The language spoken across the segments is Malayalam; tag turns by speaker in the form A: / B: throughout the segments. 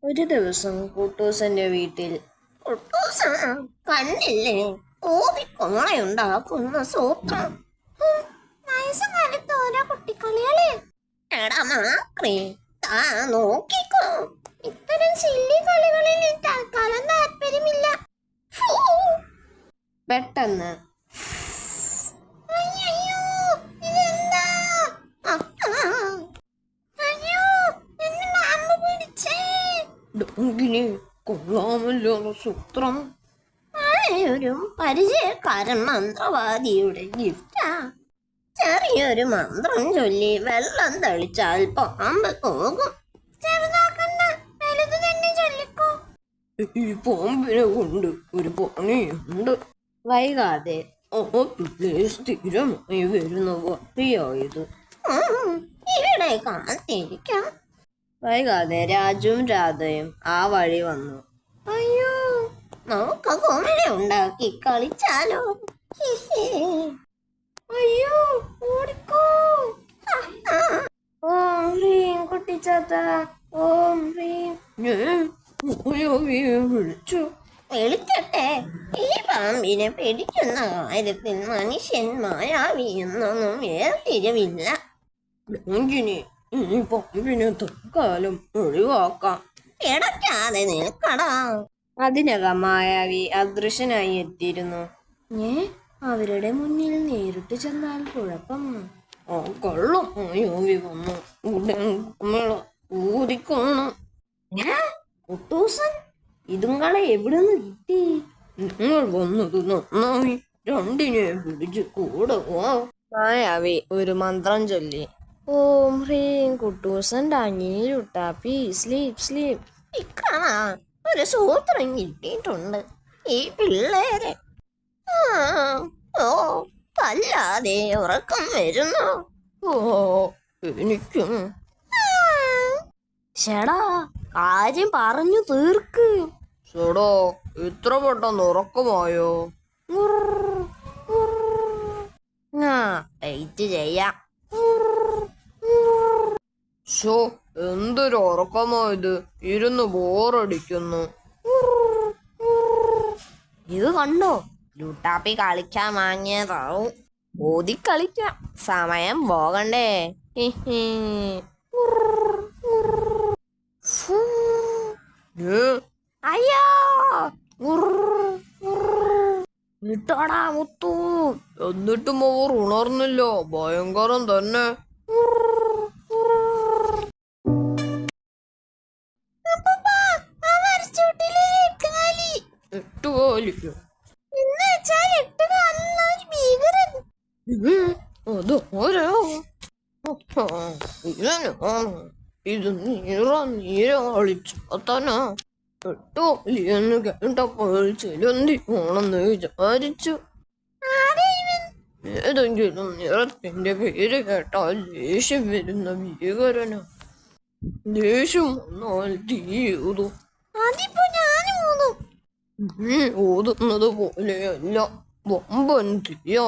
A: ഒരു ദിവസം കുട്ടൂസന്റെ വീട്ടിൽ കുട്ടൂസ കണ്ടില്ലേ ഓതിക്കൊള്ളയുണ്ടാക്കുന്ന സൂത്രം. വയസ്സുകാലത്ത് ഓരോ കുട്ടിക്കളികള്. എടാ മാക്രി, താ നോക്കിക്കോ. ഇത്തരം സില്ലി കളികളിൽ തൽക്കാലം താല്പര്യമില്ല. ഫൂ. പെട്ടെന്ന് അയ്യോ, ഇതെന്താ? അയ്യോ, എന്നെ പാമ്പ് പിടിച്ചേ. ഡോങ്കിനെ കൊള്ളാമല്ലോ സൂത്രം. ഒരു പരിചയക്കാരൻ മന്ത്രവാദിയുടെ ഗിഫ്റ്റാ. ചെറിയൊരു മന്ത്രം ചൊല്ലി വെള്ളം തളിച്ചാൽ പാമ്പ് പോകും. ചെറുതാക്കണ്ട, വലുത് തന്നെ ചൊല്ലിക്കോ. ഈ പാമ്പിനെ കൊണ്ട് ഒരു പണിയുണ്ട്. വൈകാതെ സ്ഥിരമായി വരുന്ന വഴിയായത്. ഇവിടെ കാത്തിരിക്കാം. വൈകാതെ രാജുവും രാധയും ആ വഴി വന്നു. അയ്യോ, നമുക്ക് കുമിഴ ഉണ്ടാക്കി കളിച്ചാലോ? അയ്യോ, ഓടിക്കോ. ഓം ഹ്രീം കുട്ടിച്ചാത്ത, ഓം ഹ്രീം. വിളിച്ചു. വിളിക്കട്ടെ. ഈ പാമ്പിനെ പിടിക്കുന്ന കാര്യത്തിൽ മനുഷ്യൻ മായാവി എന്നൊന്നും വേർതിരിവില്ല. ഈ പാമ്പിനെ തൽക്കാലം ഒഴിവാക്കാം. ഇടയ്ക്കാതെ നിൽക്കടാ. അതിനകം മായാവി അദൃശ്യനായി എത്തിയിരുന്നു. അവരുടെ മുന്നിൽ നേരിട്ട് ചെന്നാൽ കുഴപ്പം. കൊള്ളും. മായാവി വന്നു ഊതിക്കൊള്ളു. കുട്ടൂസൻ, ഇതുങ്ങളെ എവിടുന്ന് കിട്ടി? നിങ്ങൾ വന്നത് നന്നായി. രണ്ടിനെ പിടിച്ച് കൂടെ വാ. മായാവി ഒരു മന്ത്രം ചൊല്ലി. ഓം ഹ്രീം കുട്ടൂസൻ ഡാങ്ങിയിലുട്ടാപ്പി സ്ലീപ് സ്ലീപ്. ഒരു സൂത്രം കിട്ടിയിട്ടുണ്ട്. ഈ പിള്ളേരെ അല്ലാതെ ഉറക്കം വരുന്നു. എനിക്കും. ചേടാ, കാര്യം പറഞ്ഞു തീർക്ക്. ചേടാ, ഇത്ര പെട്ടെന്ന് ഉറക്കമായോ? വെയിറ്റ് ചെയ്യാം. എന്തൊരു ഉറക്കമായത്, ഇരുന്ന് ബോറടിക്കുന്നു. ഇത് കണ്ടോ, ലുട്ടാപ്പി കളിക്കാൻ വാങ്ങിയതാവും. ഓതി കളിക്കാം, സമയം പോകണ്ടേ. അയ്യോ, വിട്ടോടാ മുത്തു. എന്നിട്ടും അവർ ഉണർന്നില്ല. ഭയങ്കരം തന്നെ. എട്ടുകാലിക്കോ? അത് ഓരോ ഇത് നീരാളിച്ചാത്തനാ. എട്ടുകാലി എന്ന് കേട്ടപ്പോൾ ചിലന്തി ആണെന്ന് വിചാരിച്ചു. ഏതെങ്കിലും നിറത്തിന്റെ പേര് കേട്ടാൽ ദേഷ്യം വരുന്ന ഭീകരന. ദേഷ്യം വന്നാൽ തീ ഊതും. ഊതുന്നത് പോലെയല്ല, വമ്പൻ തീയോ.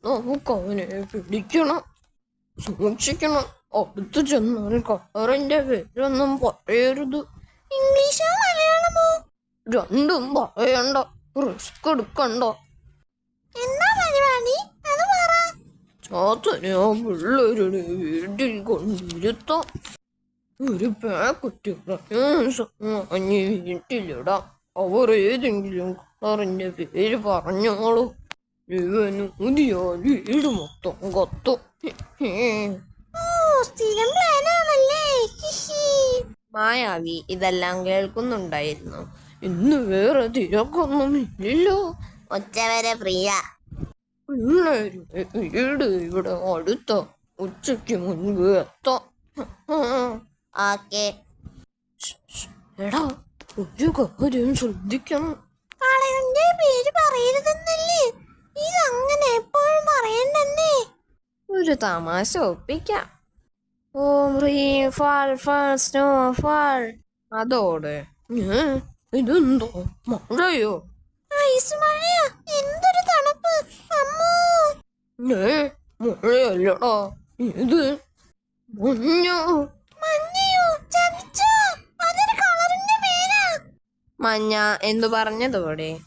A: നമുക്കവനെ പിടിക്കണം, സൂക്ഷിക്കണം. അടുത്ത് ചെന്നാൽ കാറിന്റെ പേരൊന്നും പറയരുത്. ഇംഗ്ലീഷോ മലയാളമോ? രണ്ടും പറയണ്ട, റിസ്ക് എടുക്കണ്ട. ചാത്തനെ ആ പിള്ളേരുടെ വീട്ടിൽ കൊണ്ടിരുത്താം. ഒരു പാക്കറ്റ് വാങ്ങി വീട്ടിലിടാം. അവർ ഏതെങ്കിലും കളറിന്റെ പേര് പറഞ്ഞോളൂ. ഇവന് ഊതിയാൽ വീട് മൊത്തം കത്തും. മായാവി ഇതെല്ലാം കേൾക്കുന്നുണ്ടായിരുന്നു. ഇന്ന് വേറെ തിരക്കൊന്നും ഇല്ലല്ലോ. ഉച്ചവരെ ഫ്രീയാ. പിള്ളേരുടെ വീട് ഇവിടെ അടുത്ത. ഉച്ചയ്ക്ക് മുൻപ് എത്താം. എടാ, ഒരു കാര്യം ശ്രദ്ധിക്കണം. കളവന്റെ പേര് പറയരുതെന്നല്ലേ? ഇതങ്ങനെ എപ്പോഴും പറയണ്ടെന്നേ. ഒരു തമാശ ഒപ്പിക്കാം. ഓം ഹ്രീം ഫാൾ ഫാൾ സ്നോ ഫാൾ. അതോടെ ഇതെന്തോ മഴയോ? ഐസ് മഴയാ. എന്തൊരു തണുപ്പ് അമ്മോ. മഴയല്ലടാ ഇത്. മുഞ്ഞു.
B: മഞ്ഞയോ? ചതിച്ചോ? അതൊരു കളറിന്റെ പേരാ.
A: മഞ്ഞ എന്ന് പറഞ്ഞതോടെ